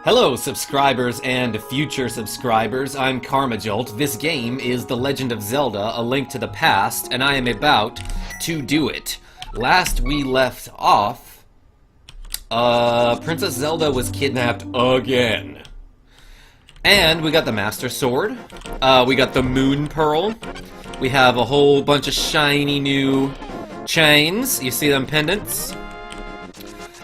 Hello, subscribers and future subscribers. I'm Karmajolt. This game is The Legend of Zelda: A Link to the Past, and I am about to do it. Last we left off, Princess Zelda was kidnapped again. And we got the Master Sword, we got the Moon Pearl, we have a whole bunch of shiny new chains. You see them pendants?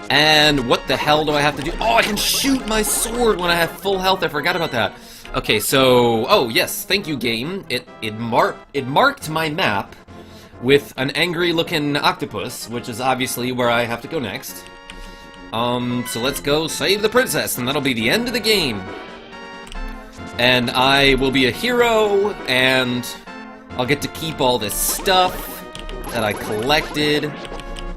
And what the hell do I have to do? Oh, I can shoot my sword when I have full health. I forgot about that. Okay, so... Oh, yes. Thank you, game. It marked my map with an angry-looking octopus, which is obviously where I have to go next. So let's go save the princess, and that'll be the end of the game. And I will be a hero, and I'll get to keep all this stuff that I collected.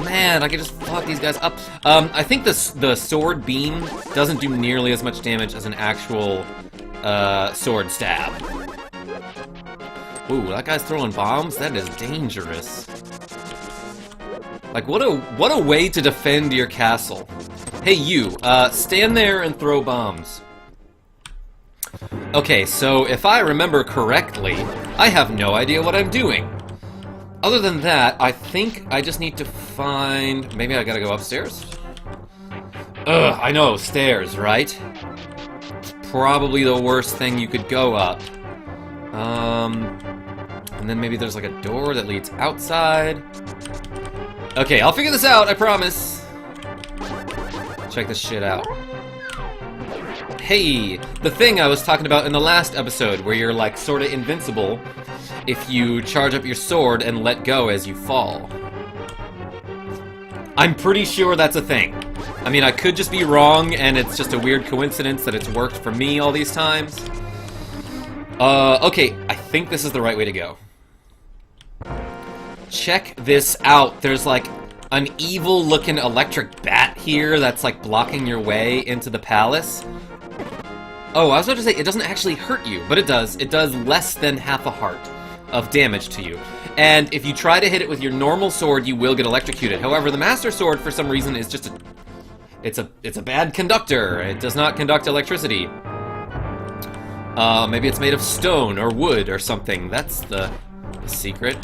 Man, I can just fuck these guys up. I think the sword beam doesn't do nearly as much damage as an actual sword stab. Ooh, that guy's throwing bombs? That is dangerous. Like, what a way to defend your castle. Hey, you, stand there and throw bombs. Okay, so if I remember correctly, I have no idea what I'm doing. Other than that, I think I just need to find... Maybe I gotta go upstairs? Ugh, I know, stairs, right? It's probably the worst thing you could go up. And then maybe there's like a door that leads outside. Okay, I'll figure this out, I promise. Check this shit out. Hey, the thing I was talking about in the last episode, where you're like sorta invincible if you charge up your sword and let go as you fall. I'm pretty sure that's a thing. I mean, I could just be wrong, and it's just a weird coincidence that it's worked for me all these times. Okay, I think this is the right way to go. Check this out. There's like an evil-looking electric bat here that's like blocking your way into the palace. Oh, I was about to say, it doesn't actually hurt you, but it does. It does less than half a heart of damage to you. And if you try to hit it with your normal sword, you will get electrocuted. However, the Master Sword, for some reason, is just a... It's a bad conductor. It does not conduct electricity. Maybe it's made of stone or wood or something. That's the secret.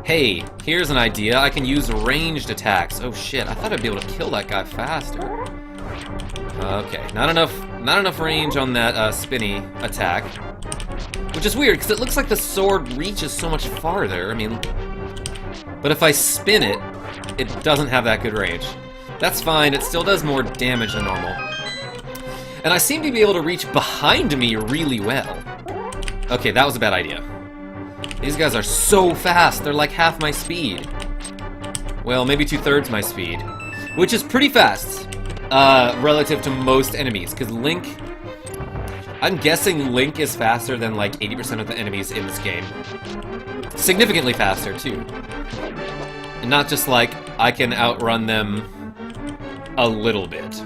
Hey, here's an idea. I can use ranged attacks. Oh shit, I thought I'd be able to kill that guy faster. Okay, not enough range on that spinny attack. Which is weird, because it looks like the sword reaches so much farther. I mean... But if I spin it, it doesn't have that good range. That's fine, it still does more damage than normal. And I seem to be able to reach behind me really well. Okay, that was a bad idea. These guys are so fast, they're like half my speed. Well, maybe 2/3 my speed. Which is pretty fast, relative to most enemies, because Link... I'm guessing Link is faster than like 80% of the enemies in this game. Significantly faster, too. And not just like, I can outrun them a little bit.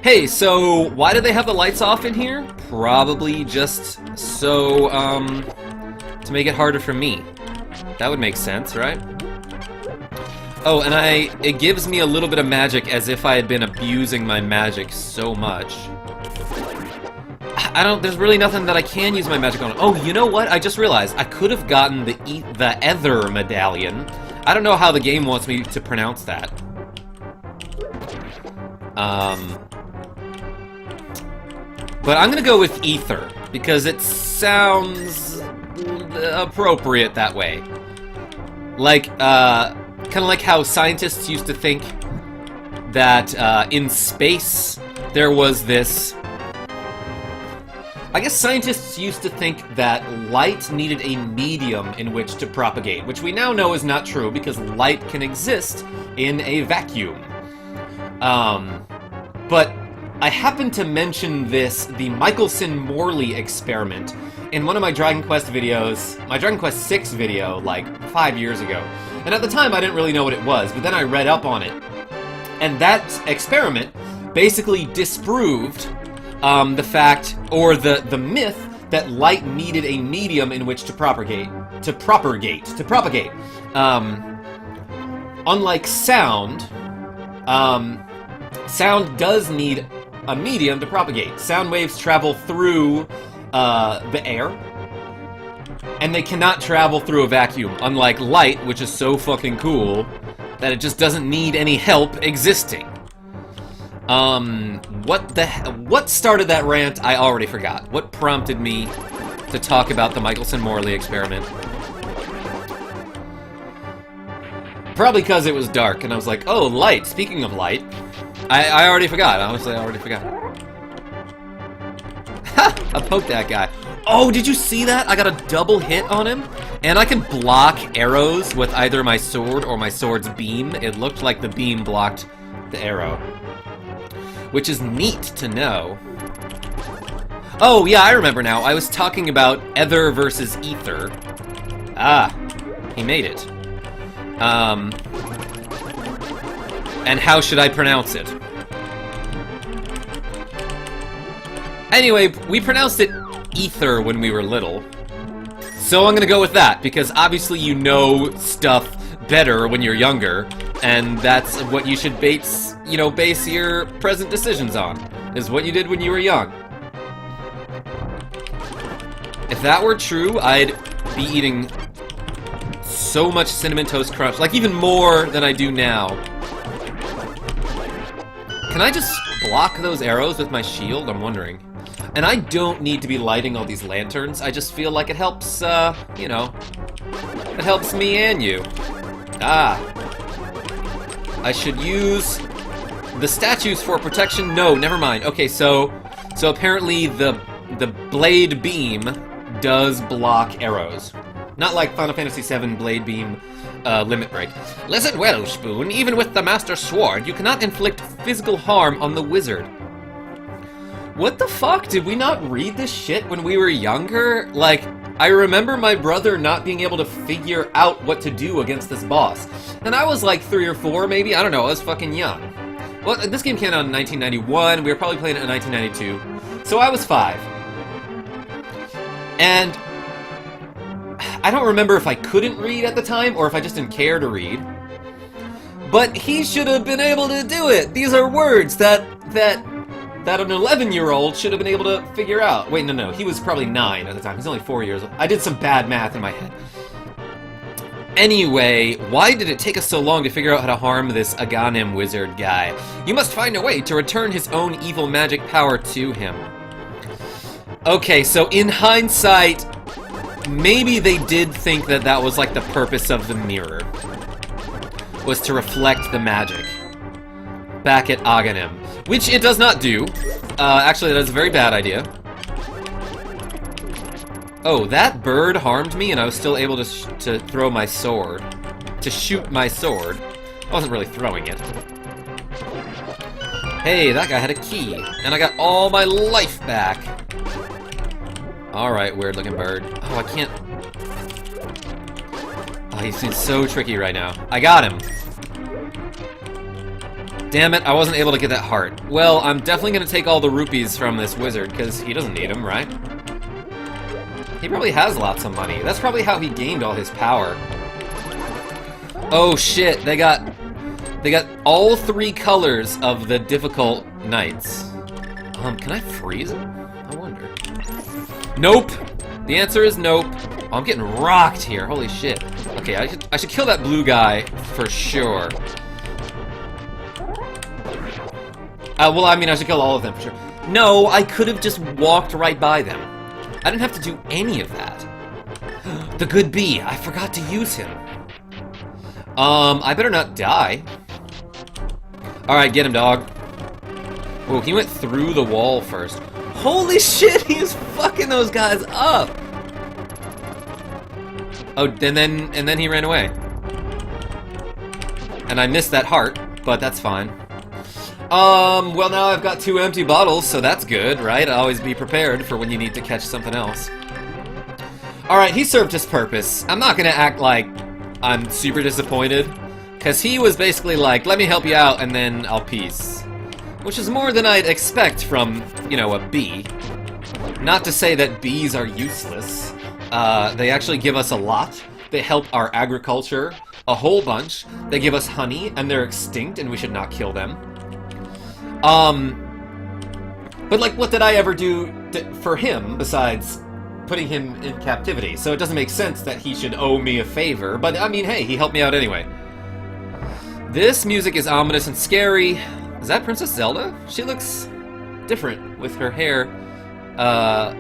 Hey, so why do they have the lights off in here? Probably just so, to make it harder for me. That would make sense, right? Oh, and it gives me a little bit of magic as if I had been abusing my magic so much. There's really nothing that I can use my magic on. Oh, you know what? I just realized I could have gotten the Ether medallion. I don't know how the game wants me to pronounce that. But I'm gonna go with Ether, because it sounds appropriate that way. Like, kind of like how scientists used to think that in space there was this... I guess scientists used to think that light needed a medium in which to propagate, which we now know is not true because light can exist in a vacuum. But I happened to mention the Michelson-Morley experiment in one of my Dragon Quest videos, my Dragon Quest 6 video, like 5 years ago. And at the time I didn't really know what it was, but then I read up on it. And that experiment basically disproved the fact, or the myth, that light needed a medium in which to propagate. Unlike sound, sound does need a medium to propagate. Sound waves travel through the air, and they cannot travel through a vacuum, unlike light, which is so fucking cool that it just doesn't need any help existing. What started that rant? I already forgot. What prompted me to talk about the Michelson-Morley experiment? Probably because it was dark, and I was like, oh, light. Speaking of light, I already forgot. Honestly, I already forgot. Ha! I poked that guy. Oh, did you see that? I got a double hit on him, and I can block arrows with either my sword or my sword's beam. It looked like the beam blocked the arrow, which is neat to know. Oh, yeah, I remember now. I was talking about ether versus ether. Ah, he made it. And how should I pronounce it? Anyway, we pronounced it ether when we were little. So I'm gonna go with that, because obviously you know stuff better when you're younger, and that's what you should base your present decisions on, is what you did when you were young. If that were true, I'd be eating so much Cinnamon Toast Crunch, like even more than I do now. Can I just block those arrows with my shield? I'm wondering. And I don't need to be lighting all these lanterns. I just feel like it helps, it helps me and you. Ah. I should use the statues for protection. No, never mind. Okay, so apparently the blade beam does block arrows. Not like Final Fantasy VII Blade Beam Limit Break. Listen well, Spoon. Even with the Master Sword, you cannot inflict physical harm on the wizard. What the fuck? Did we not read this shit when we were younger? Like, I remember my brother not being able to figure out what to do against this boss. And I was like 3 or 4, maybe? I don't know, I was fucking young. Well, this game came out in 1991. We were probably playing it in 1992. So I was 5. And I don't remember if I couldn't read at the time or if I just didn't care to read. But he should have been able to do it. These are words that an 11-year-old should have been able to figure out. Wait, no, he was probably 9 at the time. He's only 4 years old. I did some bad math in my head. Anyway, why did it take us so long to figure out how to harm this Agahnim wizard guy? You must find a way to return his own evil magic power to him. Okay, so in hindsight, maybe they did think that that was like the purpose of the mirror, was to reflect the magic back at Agahnim, which it does not do. Actually, that is a very bad idea. Oh, that bird harmed me, and I was still able to throw my sword, to shoot my sword. I wasn't really throwing it. Hey, that guy had a key, and I got all my life back. Alright, weird-looking bird. Oh, I can't... Oh, he's so tricky right now. I got him! Damn it, I wasn't able to get that heart. Well, I'm definitely gonna take all the rupees from this wizard, because he doesn't need them, right? He probably has lots of money. That's probably how he gained all his power. Oh shit, they got all 3 colors of the difficult knights. Can I freeze him? I wonder. Nope! The answer is nope. Oh, I'm getting rocked here, holy shit. Okay, I should kill that blue guy for sure. Well, I mean, I should kill all of them for sure. No, I could have just walked right by them. I didn't have to do any of that. The good bee, I forgot to use him. I better not die. Alright, get him, dog. Oh, he went through the wall first. Holy shit, he is fucking those guys up! Oh, and then he ran away. And I missed that heart, but that's fine. Well now I've got 2 empty bottles, so that's good, right? Always be prepared for when you need to catch something else. Alright, he served his purpose. I'm not gonna act like I'm super disappointed, because he was basically like, let me help you out, and then I'll peace. Which is more than I'd expect from, a bee. Not to say that bees are useless. They actually give us a lot. They help our agriculture a whole bunch. They give us honey, and they're extinct, and we should not kill them. But, like, what did I ever do for him besides putting him in captivity? So it doesn't make sense that he should owe me a favor. But, I mean, hey, he helped me out anyway. This music is ominous and scary. Is that Princess Zelda? She looks different with her hair,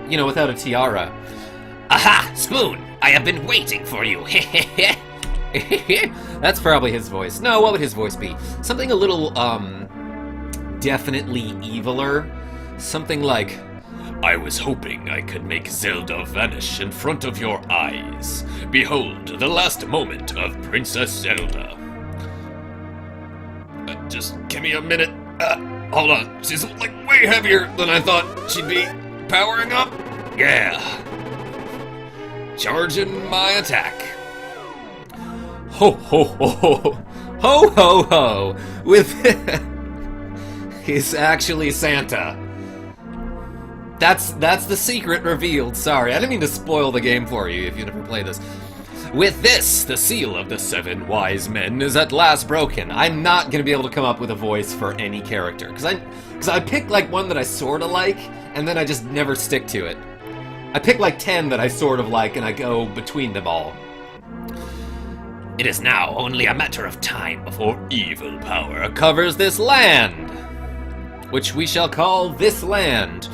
you know, without a tiara. Aha! Spoon! I have been waiting for you! That's probably his voice. No, what would his voice be? Something a little, definitely eviler. Something like, I was hoping I could make Zelda vanish in front of your eyes. Behold, the last moment of Princess Zelda. Just give me a minute. Hold on. She's, like, way heavier than I thought she'd be. Powering up? Yeah. Charging my attack. ho ho ho ho ho ho ho with he's actually Santa. That's the secret revealed. Sorry, I didn't mean to spoil the game for you if you never played this. With this, the seal of the 7 wise men is at last broken. I'm not gonna be able to come up with a voice for any character because I pick like one that I sorta like, and then I just never stick to it. I pick like 10 that I sort of like, and I go between them all. It is now only a matter of time before evil power Covers this land, which we shall call this land.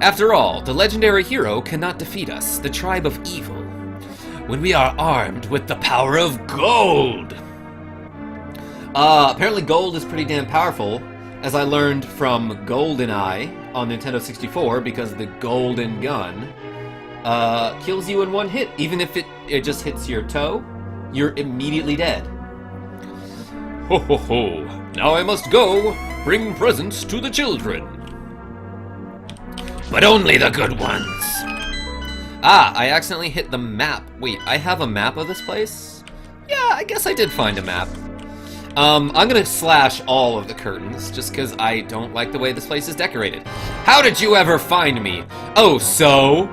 After all, the legendary hero cannot defeat us, the tribe of evil, when we are armed with the power of gold. Apparently gold is pretty damn powerful, as I learned from GoldenEye on Nintendo 64, because the golden gun kills you in one hit. Even if it just hits your toe, you're immediately dead. Ho ho ho! Now I must go bring presents to the children. But only the good ones. Ah, I accidentally hit the map. Wait, I have a map of this place? Yeah, I guess I did find a map. I'm gonna slash all of the curtains, just because I don't like the way this place is decorated. How did you ever find me? Oh, so?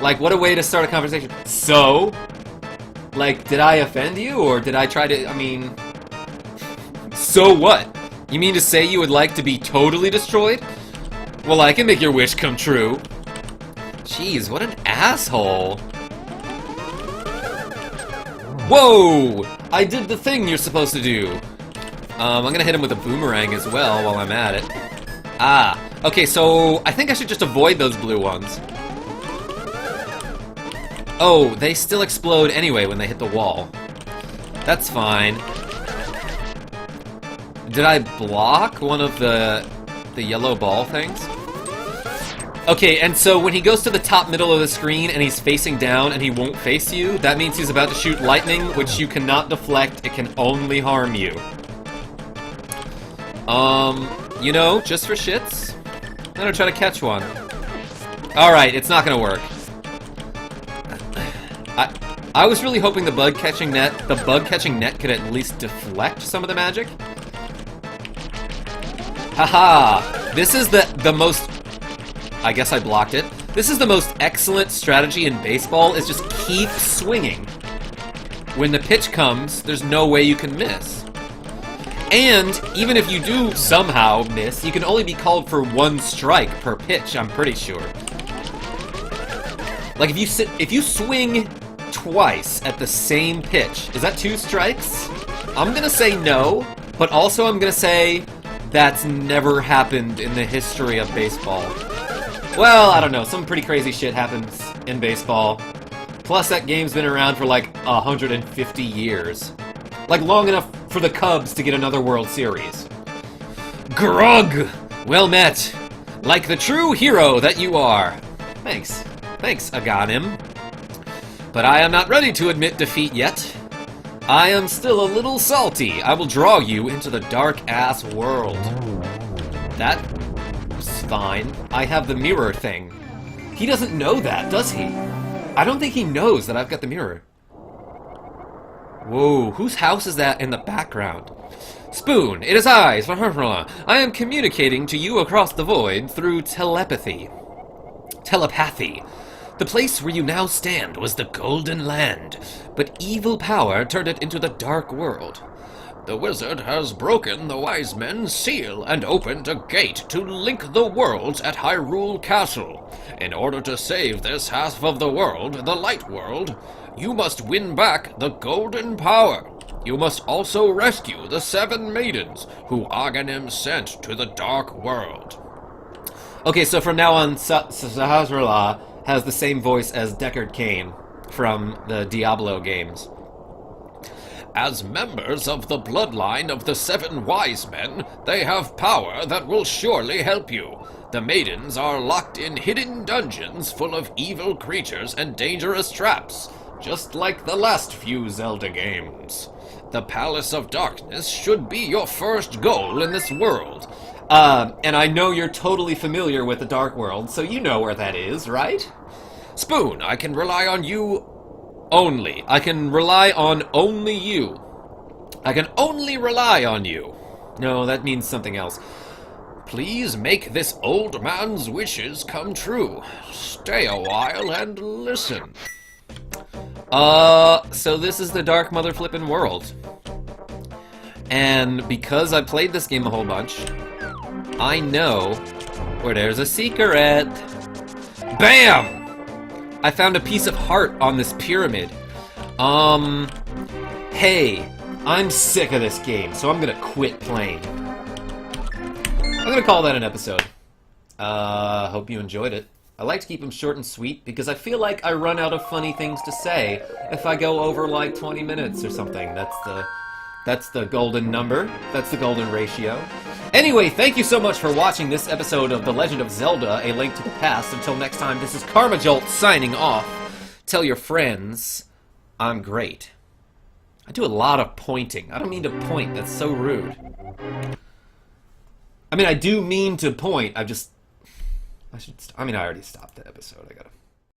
Like, what a way to start a conversation. So? Like, did I offend you, or did I try to, I mean... So what? You mean to say you would like to be totally destroyed? Well, I can make your wish come true. Jeez, what an asshole. Whoa! I did the thing you're supposed to do. I'm gonna hit him with a boomerang as well while I'm at it. Ah, okay, so I think I should just avoid those blue ones. Oh, they still explode anyway when they hit the wall. That's fine. Did I block one of the yellow ball things? Okay, and so when he goes to the top middle of the screen and he's facing down and he won't face you, that means he's about to shoot lightning, which you cannot deflect, it can only harm you. You know, just for shits, I'm gonna try to catch one. Alright, it's not gonna work. I was really hoping the bug catching net could at least deflect some of the magic. Haha! This is the most... I guess I blocked it. This is the most excellent strategy in baseball, is just keep swinging. When the pitch comes, there's no way you can miss. And even if you do somehow miss, you can only be called for 1 strike per pitch, I'm pretty sure. Like if you swing twice at the same pitch, is that 2 strikes? I'm gonna say no, but also I'm gonna say that's never happened in the history of baseball. Well, I don't know, some pretty crazy shit happens in baseball. Plus, that game's been around for like 150 years. Like, long enough for the Cubs to get another World Series. Grug! Well met. Like the true hero that you are. Thanks. Thanks, Agahnim. But I am not ready to admit defeat yet. I am still a little salty. I will draw you into the dark-ass world. That's fine. I have the mirror thing. He doesn't know that, does he? I don't think he knows that I've got the mirror. Whoa, whose house is that in the background? Spoon, it is I, I am communicating to you across the void through telepathy. Telepathy. The place where you now stand was the Golden Land, but evil power turned it into the Dark World. The wizard has broken the wise men's seal and opened a gate to link the worlds at Hyrule Castle. In order to save this half of the world, the light world, you must win back the golden power. You must also rescue the 7 maidens who Agahnim sent to the dark world. Okay, so from now on, Sahasrahla has the same voice as Deckard Cain from the Diablo games. As members of the bloodline of the 7 wise men, they have power that will surely help you. The maidens are locked in hidden dungeons full of evil creatures and dangerous traps, just like the last few Zelda games. The Palace of Darkness should be your first goal in this world. And I know you're totally familiar with the Dark World, so you know where that is, right? Spoon, I can rely on you only. I can rely on only you. I can only rely on you. No, that means something else. Please make this old man's wishes come true. Stay a while and listen. So this is the Dark Mother Flippin' World. And because I played this game a whole bunch, I know where there's a secret. Bam! I found a piece of heart on this pyramid. Hey, I'm sick of this game, so I'm gonna quit playing. I'm gonna call that an episode. Hope you enjoyed it. I like to keep them short and sweet because I feel like I run out of funny things to say if I go over like 20 minutes or something. That's the golden number. That's the golden ratio. Anyway, thank you so much for watching this episode of The Legend of Zelda: A Link to the Past. Until next time, this is Karma Jolt signing off. Tell your friends I'm great. I do a lot of pointing. I don't mean to point. That's so rude. I mean, I do mean to point. I already stopped the episode. I gotta...